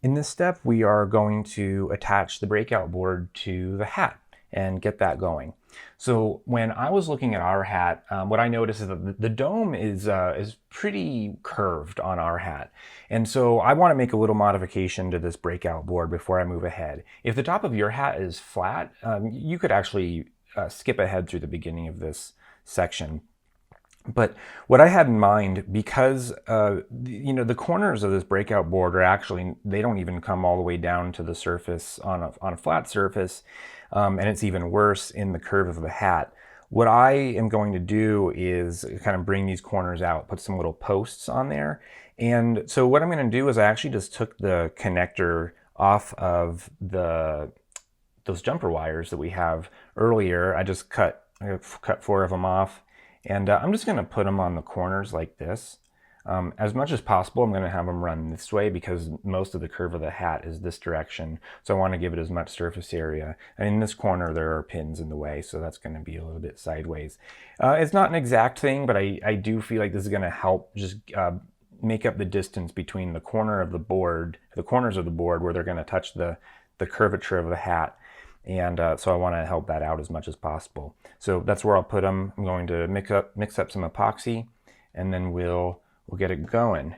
In this step, we are going to attach the breakout board to the hat and get that going. So when I was looking at our hat, what I noticed is that the dome is pretty curved on our hat. And so I want to make a little modification to this breakout board before I move ahead. If the top of your hat is flat, you could actually skip ahead through the beginning of this section. But what I had in mind, because the corners of this breakout board are actually, they don't even come all the way down to the surface on a flat surface, and it's even worse in the curve of the hat. What I am going to do is kind of bring these corners out, put some little posts on there. And so what I'm going to do is I actually just took the connector off of those jumper wires that we have earlier. I cut 4 of them off, and I'm just going to put them on the corners like this. As much as possible, I'm going to have them run this way because most of the curve of the hat is this direction. So I want to give it as much surface area. And in this corner, there are pins in the way, so that's going to be a little bit sideways. It's not an exact thing, but I do feel like this is going to help just make up the distance between the corners of the board where they're going to touch the curvature of the hat. And so I want to help that out as much as possible. So that's where I'll put them. I'm going to mix up some epoxy, and then we'll get it going.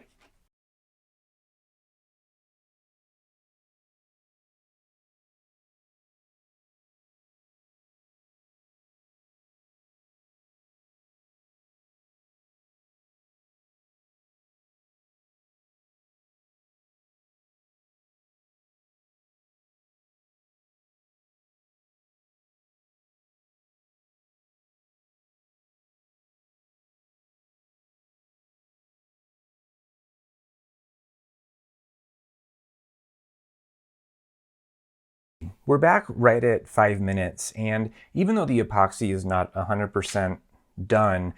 We're back right at 5 minutes, and even though the epoxy is not 100% done,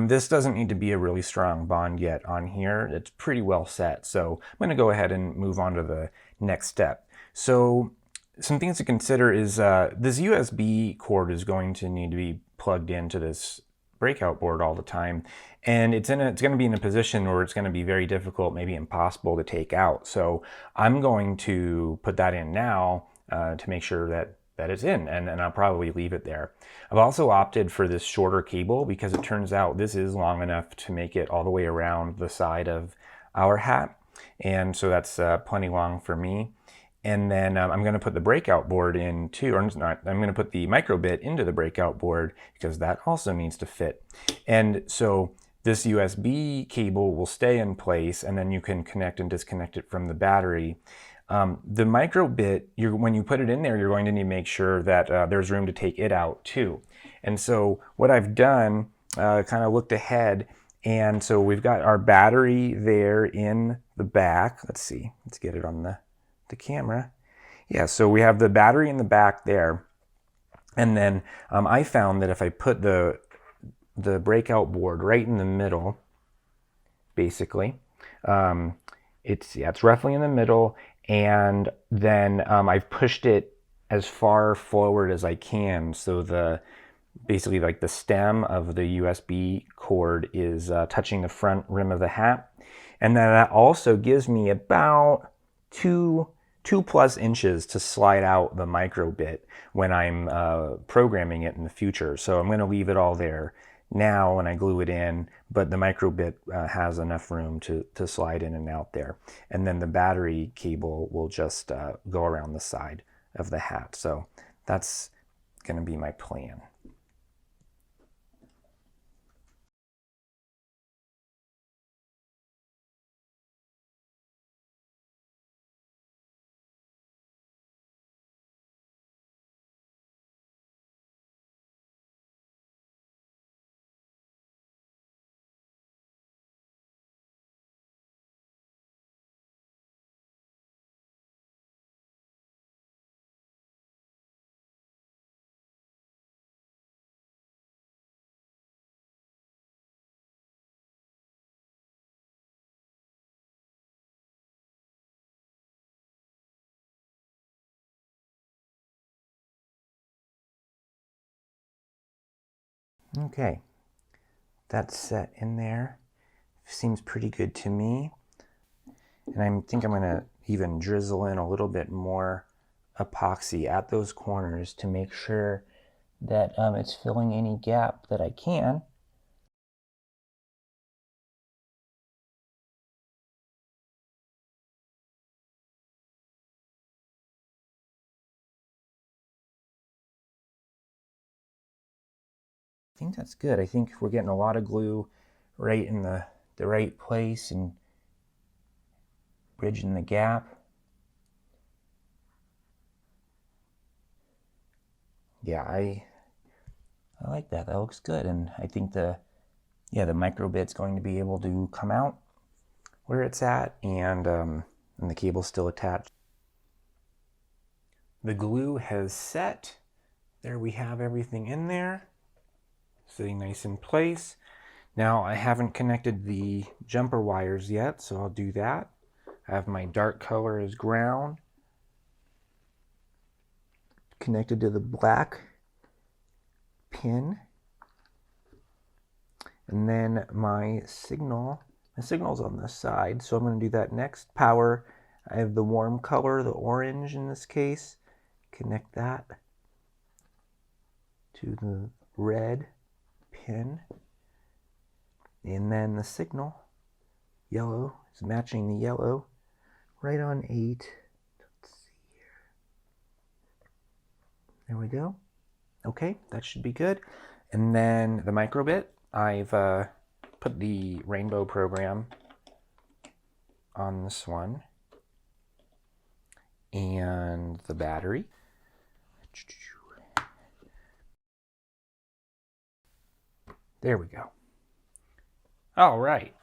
this doesn't need to be a really strong bond yet on here. It's pretty well set, so I'm going to go ahead and move on to the next step. So some things to consider is this USB cord is going to need to be plugged into this breakout board all the time, and it's going to be in a position where it's going to be very difficult, maybe impossible to take out. So I'm going to put that in now to make sure that it's in, and I'll probably leave it there. I've also opted for this shorter cable because it turns out this is long enough to make it all the way around the side of our hat, and so that's plenty long for me. And then I'm going to put the breakout board in too, or not, I'm going to put the micro bit into the breakout board because that also needs to fit. And so this USB cable will stay in place, and then you can connect and disconnect it from the battery. The micro bit, when you put it in there, you're going to need to make sure that there's room to take it out too. And so what I've done, kind of looked ahead, and so we've got our battery there in the back. Let's see, let's get it on the camera. Yeah, so we have the battery in the back there. And then I found that if I put the breakout board right in the middle, basically, it's roughly in the middle, and then I've pushed it as far forward as I can, so basically like the stem of the USB cord is touching the front rim of the hat, and then that also gives me about two plus inches to slide out the micro bit when I'm programming it in the future. So I'm going to leave it all there now when I glue it in, but the micro bit has enough room to slide in and out there. And then the battery cable will just go around the side of the hat. So that's going to be my plan. Okay, that's set in there. Seems pretty good to me. And I think I'm gonna, even drizzle in a little bit more epoxy at those corners to make sure that it's filling any gap that I can. I think that's good. I think we're getting a lot of glue right in the right place and bridging the gap. Yeah, I like that. That looks good. And I think the micro bit's going to be able to come out where it's at, and the cable's still attached. The glue has set. There we have everything in there, sitting nice in place. Now I haven't connected the jumper wires yet, so I'll do that. I have my dark color as ground, connected to the black pin, and then my signal's on this side, so I'm going to do that next. Power, I have the warm color, the orange in this case. Connect that to the red pin, and then the signal, yellow, is matching the yellow right on 8. Let's see here. There we go. Okay, that should be good. And then the microbit, I've put the rainbow program on this one, and the battery. There we go. All right,